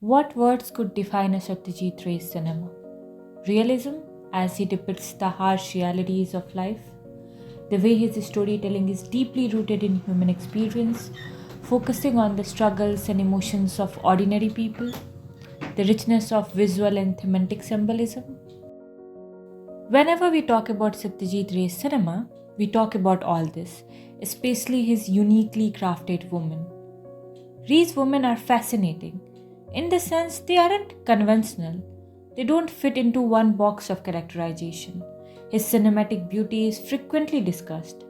What words could define a Satyajit Ray's cinema? Realism, as he depicts the harsh realities of life. The way his storytelling is deeply rooted in human experience, focusing on the struggles and emotions of ordinary people. The richness of visual and thematic symbolism. Whenever we talk about Satyajit Ray's cinema, we talk about all this, especially his uniquely crafted women. Ray's women are fascinating. In the sense, they aren't conventional. They don't fit into one box of characterization. His cinematic beauty is frequently discussed.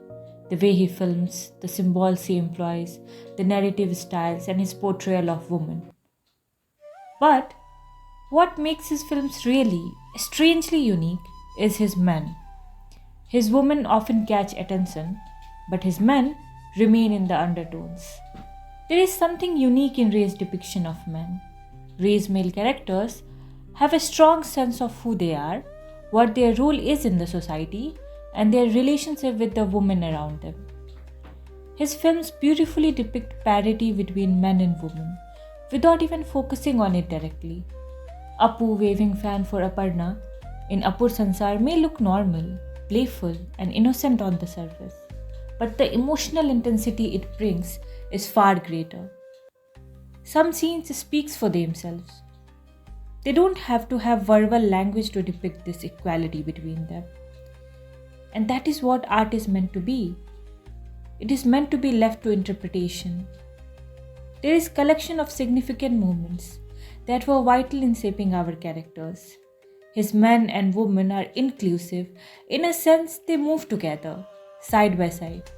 The way he films, the symbols he employs, the narrative styles, and his portrayal of women. But what makes his films really, strangely unique is his men. His women often catch attention, but his men remain in the undertones. There is something unique in Ray's depiction of men. Ray's male characters have a strong sense of who they are, what their role is in the society, and their relationship with the women around them. His films beautifully depict parity between men and women, without even focusing on it directly. Apu waving fan for Aparna in Apur Sansar may look normal, playful, and innocent on the surface, but the emotional intensity it brings is far greater. Some scenes speaks for themselves. They don't have to have verbal language to depict this equality between them. And that is what art is meant to be. It is meant to be left to interpretation. There is collection of significant moments that were vital in shaping our characters. His men and women are inclusive. In a sense, they move together, side by side.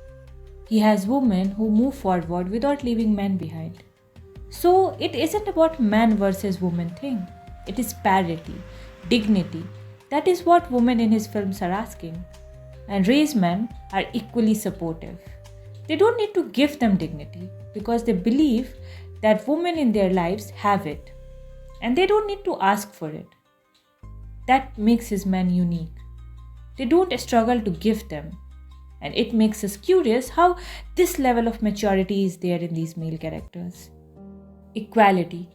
He has women who move forward without leaving men behind. So it isn't about man versus woman thing. It is parity, dignity. That is what women in his films are asking. And Ray's men are equally supportive. They don't need to give them dignity because they believe that women in their lives have it. And they don't need to ask for it. That makes his men unique. They don't struggle to give them. And it makes us curious how this level of maturity is there in these male characters. Equality.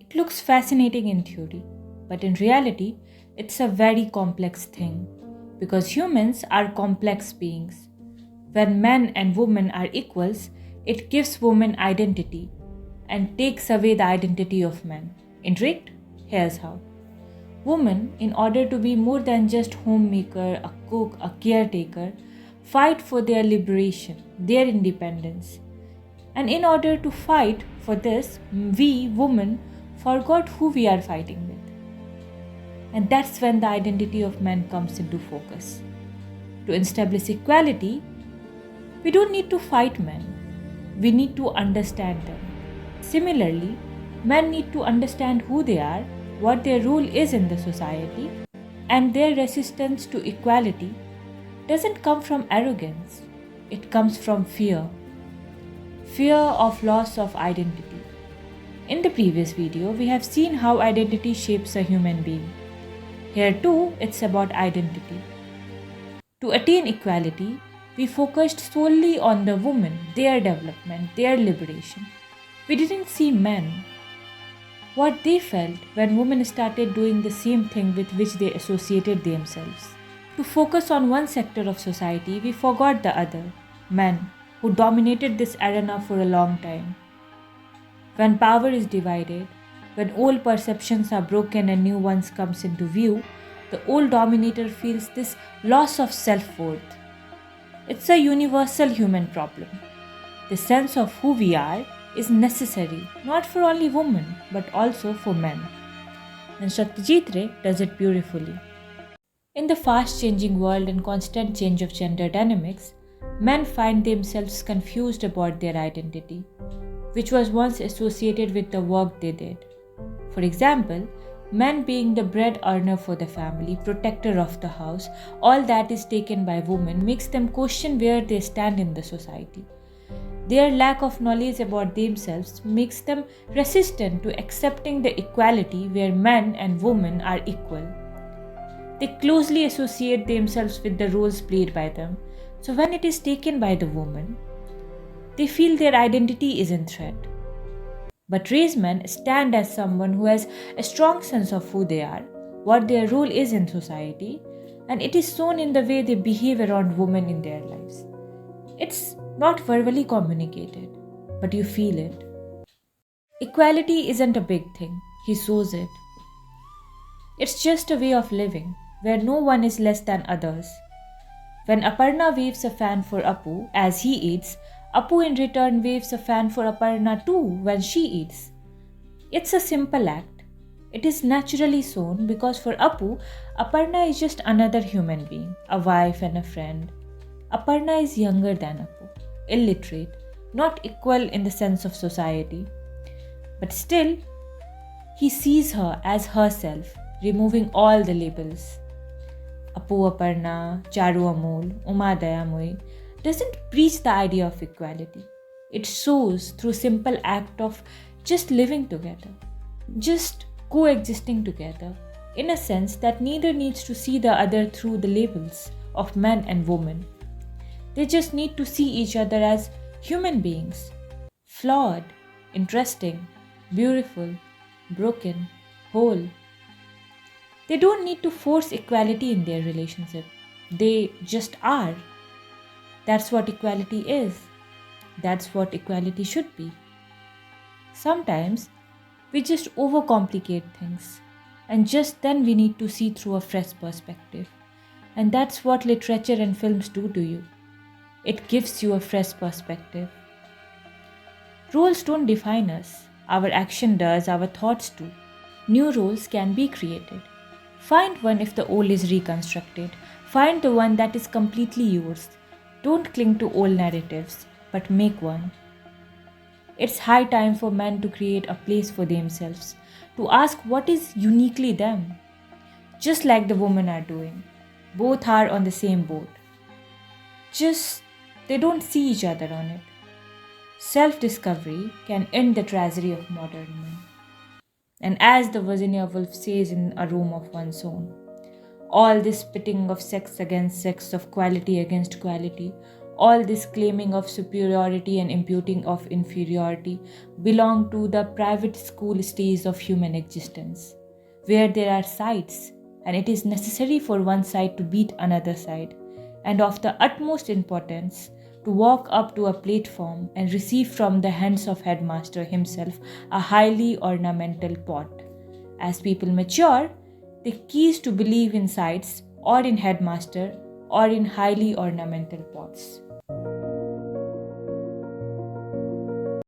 It looks fascinating in theory, but in reality, it's a very complex thing because humans are complex beings. When men and women are equals, it gives women identity and takes away the identity of men. Intrigued? Here's how. Women, in order to be more than just homemaker, a cook, a caretaker, fight for their liberation, their independence. And in order to fight for this, we, women, forgot who we are fighting with. And that's when the identity of men comes into focus. To establish equality, we don't need to fight men. We need to understand them. Similarly, men need to understand who they are, what their role is in the society, and their resistance to equality doesn't come from arrogance. It comes from fear. Fear of loss of identity. In the previous video, we have seen how identity shapes a human being. Here too, it's about identity. To attain equality, we focused solely on the women, their development, their liberation. We didn't see men. What they felt when women started doing the same thing with which they associated themselves. To focus on one sector of society, we forgot the other, men, who dominated this arena for a long time. When power is divided, when old perceptions are broken and new ones comes into view, the old dominator feels this loss of self-worth. It's a universal human problem. The sense of who we are is necessary, not for only women, but also for men. And Satyajit Ray does it beautifully. In the fast-changing world and constant change of gender dynamics, men find themselves confused about their identity, which was once associated with the work they did. For example, men being the bread earner for the family, protector of the house, all that is taken by women makes them question where they stand in the society. Their lack of knowledge about themselves makes them resistant to accepting the equality where men and women are equal. They closely associate themselves with the roles played by them. So when it is taken by the woman, they feel their identity is in threat. But raised men stand as someone who has a strong sense of who they are, what their role is in society, and it is shown in the way they behave around women in their lives. It's not verbally communicated, but you feel it. Equality isn't a big thing, he shows it. It's just a way of living, where no one is less than others. When Aparna waves a fan for Apu as he eats, Apu in return waves a fan for Aparna too when she eats. It's a simple act. It is naturally shown because for Apu, Aparna is just another human being, a wife and a friend. Aparna is younger than Apu, illiterate, not equal in the sense of society. But still, he sees her as herself, removing all the labels. Apu Aparna, Charu Amol, Uma Dayamoi doesn't preach the idea of equality. It shows through simple act of just living together, just coexisting together, in a sense that neither needs to see the other through the labels of man and woman. They just need to see each other as human beings, flawed, interesting, beautiful, broken, whole. They don't need to force equality in their relationship. They just are. That's what equality is. That's what equality should be. Sometimes we just overcomplicate things, and just then we need to see through a fresh perspective. And that's what literature and films do to you. It gives you a fresh perspective. Roles don't define us. Our action does, our thoughts do. New roles can be created. Find one if the old is reconstructed. Find the one that is completely yours. Don't cling to old narratives, but make one. It's high time for men to create a place for themselves, to ask what is uniquely them. Just like the women are doing. Both are on the same boat. Just they don't see each other on it. Self-discovery can end the tragedy of modern men. And as the Virginia Woolf says in A Room of One's Own, all this pitting of sex against sex, of quality against quality, all this claiming of superiority and imputing of inferiority belong to the private school stage of human existence, where there are sides, and it is necessary for one side to beat another side, and of the utmost importance to walk up to a platform and receive from the hands of headmaster himself a highly ornamental pot. As people mature, they cease to believe in sides or in headmaster or in highly ornamental pots.